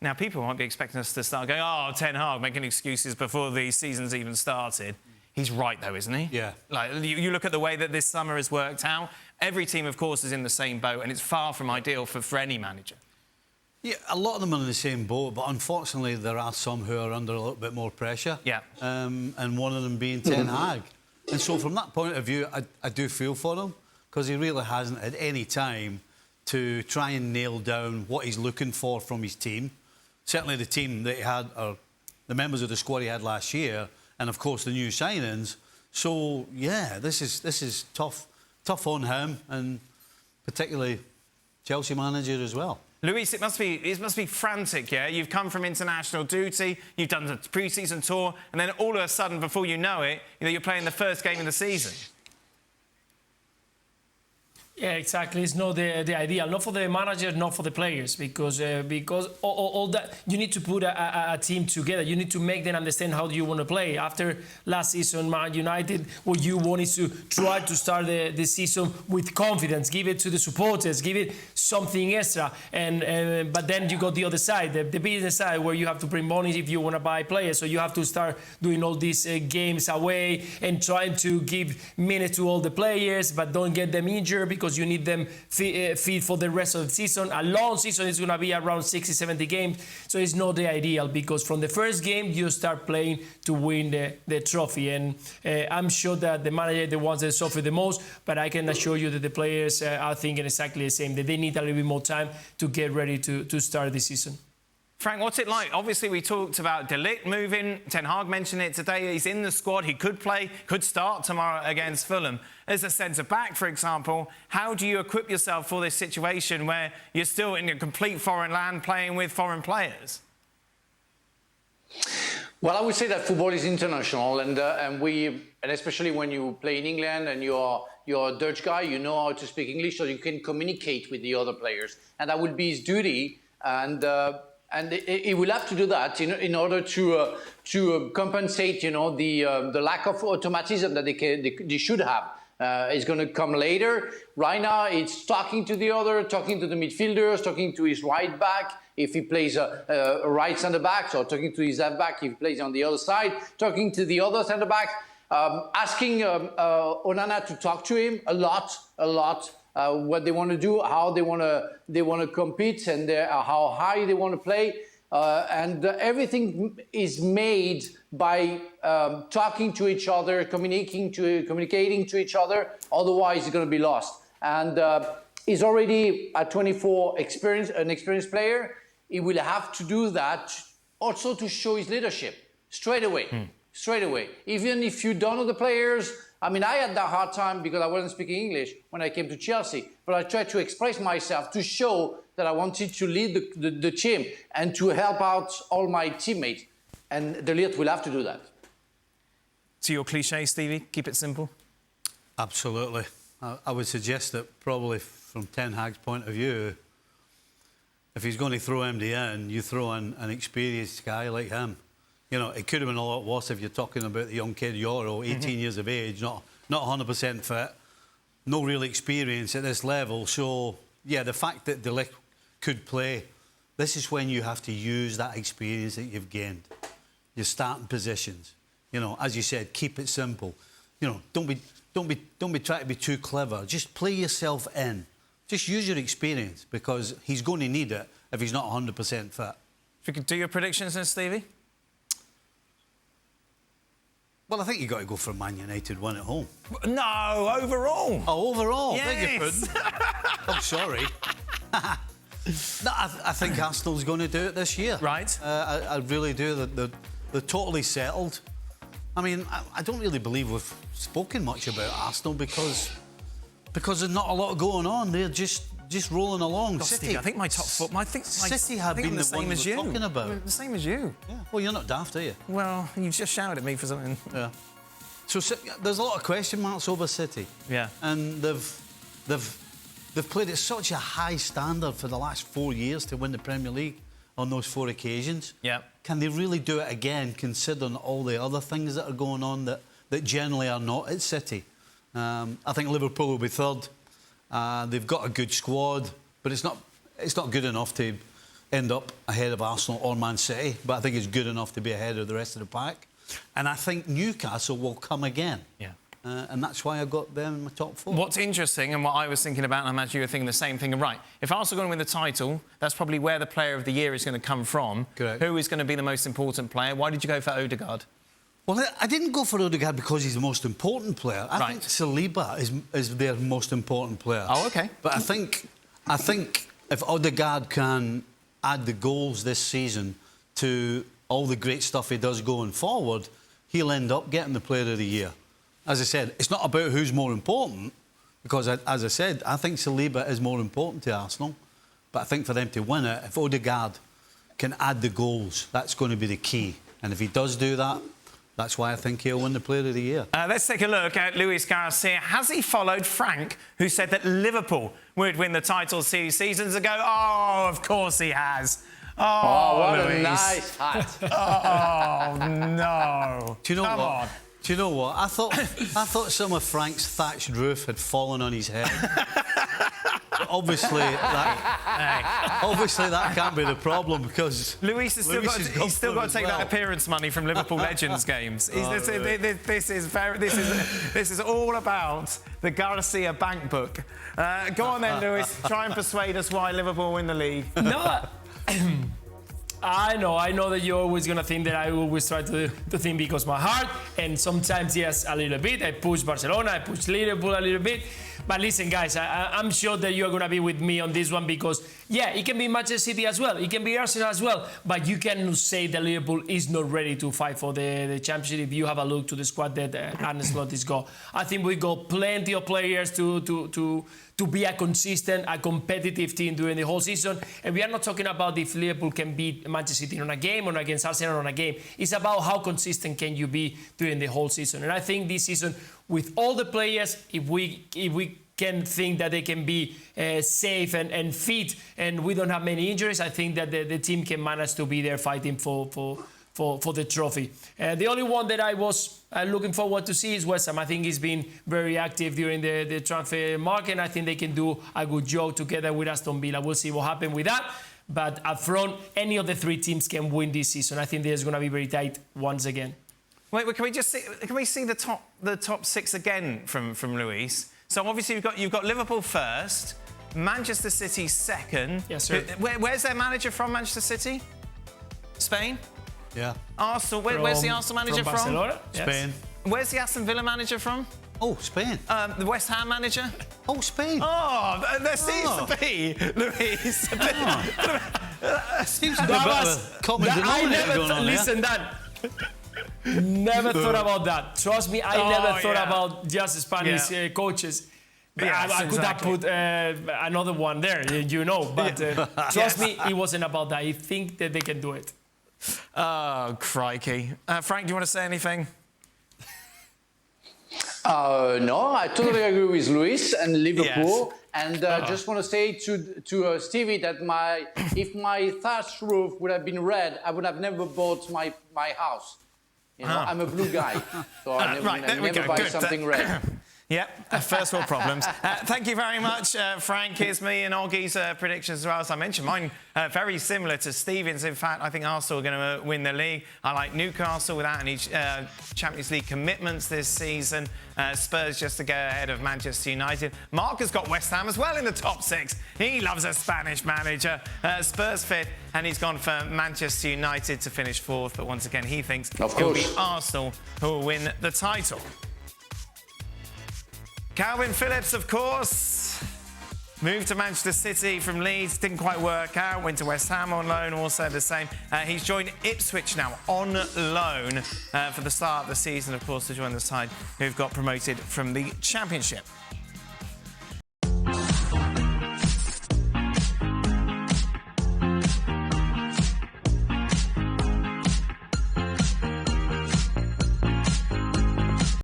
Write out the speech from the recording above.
Now, people might be expecting us to start going, oh, Ten Hag, making excuses before the season's even started. He's right, though, isn't he? Yeah. Like, you look at the way that this summer has worked out, every team, of course, is in the same boat, and it's far from ideal for any manager. Yeah, a lot of them are in the same boat, but unfortunately there are some who are under a little bit more pressure. Yeah. And one of them being Ten Hag. And so from that point of view, I do feel for him, because he really hasn't had any time to try and nail down what he's looking for from his team. Certainly the team that he had, or the members of the squad he had last year, and of course the new signings. So yeah, this is tough on him, and particularly Chelsea manager as well. Luis, it must be frantic, yeah? You've come from international duty, you've done the pre-season tour, and then all of a sudden, before you know it, you're playing the first game of the season. Yeah, exactly. It's not the ideal, not for the manager, not for the players, because all that you need to put a team together. You need to make them understand how you want to play. After last season, Man United, what you want is to try to start the season with confidence, give it to the supporters, give it something extra, but then you got the other side, the business side, where you have to bring money if you want to buy players. So you have to start doing all these games away and trying to give minutes to all the players, but don't get them injured, because you need them fit for the rest of the season. A long season is going to be around 60, 70 games, so it's not the ideal, because from the first game you start playing to win the trophy. And I'm sure that the manager, the ones that suffer the most, but I can assure you that the players are thinking exactly the same, that they need a little bit more time to get ready to start the season. Frank, what's it like? Obviously, we talked about De Ligt moving. Ten Hag mentioned it today. He's in the squad. He could play, could start tomorrow against Fulham. As a centre-back, for example, how do you equip yourself for this situation where you're still in a complete foreign land playing with foreign players? Well, I would say that football is international, and especially when you play in England and you're a Dutch guy, you know how to speak English, so you can communicate with the other players, and that would be his duty. And he will have to do that in order to compensate, the lack of automatism that they should have. It's going to come later. Right now, it's talking to the midfielders, talking to his right back if he plays a right centre back, or talking to his left back if he plays on the other side, talking to the other centre back, asking Onana to talk to him a lot. What they want to do, how they want to compete, and how high they want to play, and everything is made by talking to each other, communicating to each other. Otherwise, it's going to be lost. And he's already at 24 an experienced player. He will have to do that also to show his leadership straight away. Straight away. Even if you don't know the players. I mean, I had that hard time because I wasn't speaking English when I came to Chelsea, but I tried to express myself to show that I wanted to lead the team and to help out all my teammates. And De Ligt will have to do that. To your cliche, Stevie, keep it simple. Absolutely. I would suggest that probably from Ten Hag's point of view, if he's going to throw MD in, you throw in an experienced guy like him. It could have been a lot worse if you're talking about the young kid Yoro, 18 years of age, not 100% fit, no real experience at this level. So, yeah, the fact that De Ligt could play, this is when you have to use that experience that you've gained. Your starting positions. As you said, keep it simple. Don't be trying to be too clever. Just play yourself in. Just use your experience, because he's going to need it if he's not 100% fit. If you could do your predictions then, Stevie? Well, I think you've got to go for a Man United win at home. No, overall. Oh, overall? Yes. I beg your pardon. I'm sorry. No, I think Arsenal's going to do it this year. Right. I really do. They're totally settled. I mean, I don't really believe we've spoken much about Arsenal because there's not a lot going on. They're just rolling along. God, City, Steve, I think my top four... City have been the one we're talking about. The same as you. Yeah. Well, you're not daft, are you? Well, you just shouted at me for something. Yeah. So there's a lot of question marks over City. Yeah. And they've played at such a high standard for the last 4 years to win the Premier League on those 4 occasions. Yeah. Can they really do it again, considering all the other things that are going on that generally are not at City? I think Liverpool will be third. They've got a good squad, but it's not good enough to end up ahead of Arsenal or Man City, but I think it's good enough to be ahead of the rest of the pack. And I think Newcastle will come again. Yeah. And that's why I got them in my top 4. What's interesting, and what I was thinking about, and I imagine you were thinking the same thing, right, if Arsenal are going to win the title, that's probably where the player of the year is going to come from. Correct. Who is going to be the most important player? Why did you go for Odegaard? Well, I didn't go for Odegaard because he's the most important player. I think Saliba is their most important player. Oh, OK. But I think if Odegaard can add the goals this season to all the great stuff he does going forward, he'll end up getting the player of the year. As I said, it's not about who's more important, because, as I said, I think Saliba is more important to Arsenal. But I think for them to win it, if Odegaard can add the goals, that's going to be the key. And if he does do that, that's why I think he'll win the player of the year. Let's take a look at Luis Garcia. Has he followed Frank, who said that Liverpool would win the title 2 seasons ago? Oh, of course he has. Oh, what Luis. a nice hat. Oh, no. Do you know Come what? on. Do you know what? I thought some of Frank's thatched roof had fallen on his head. But obviously that can't be the problem, because Luis has still got to take that appearance money from Liverpool Legends games. This is all about the Garcia bank book. Go on then, Luis. Try and persuade us why Liverpool win the league. No, I know that you're always going to think that I always try to think because my heart, and sometimes, yes, a little bit. I push Barcelona, I push Liverpool a little bit. But listen, guys, I'm sure that you're going to be with me on this one, because, yeah, it can be Manchester City as well. It can be Arsenal as well. But you cannot say that Liverpool is not ready to fight for the championship if you have a look to the squad that Arne Slot is got. I think we got plenty of players to be a consistent, a competitive team during the whole season. And we are not talking about if Liverpool can beat Manchester City on a game or against Arsenal on a game. It's about how consistent can you be during the whole season. And I think this season, with all the players, if we can think that they can be safe and fit, and we don't have many injuries, I think that the team can manage to be there fighting for the trophy. The only one that I was looking forward to see is West Ham. I think he's been very active during the transfer market, and I think they can do a good job together with Aston Villa. We'll see what happens with that. But up front, any of the 3 teams can win this season. I think there's going to be very tight once again. Wait, can we see the top 6 again from Luis? So obviously you've got Liverpool first, Manchester City second. Yes, sir. Where's their manager from, Manchester City? Spain? Yeah. Arsenal. Where's the Arsenal manager from? Barcelona? Spain. Yes. Where's the Aston Villa manager from? Oh, Spain. The West Ham manager? Oh, Spain. Oh, there seems to be, Luis. Seems to be a bit of a common denominator going on there. Listen, Dan. Never thought about that. Trust me, I never thought about just Spanish coaches. Yes, I could have put another one there, you know. But trust me, it wasn't about that. I think that they can do it. Oh, crikey. Frank, do you want to say anything? No, I totally agree with Luis and Liverpool. Yes. And just want to say to Stevie that if my thatched roof would have been red, I would have never bought my house. You know, I'm a blue guy, so I never buy something red. Yep, first world problems. Thank you very much, Frank. Here's me and Oggy's predictions as well. As I mentioned, mine very similar to Stephen's. In fact, I think Arsenal are going to win the league. I like Newcastle without any Champions League commitments this season. Spurs just to go ahead of Manchester United. Mark has got West Ham as well in the top 6. He loves a Spanish manager. Spurs 5th, and he's gone for Manchester United to finish 4th. But once again, he thinks it'll be Arsenal who will win the title. Calvin Phillips, of course, moved to Manchester City from Leeds, didn't quite work out, went to West Ham on loan, also the same. He's joined Ipswich now on loan for the start of the season, of course, to join the side who've got promoted from the Championship.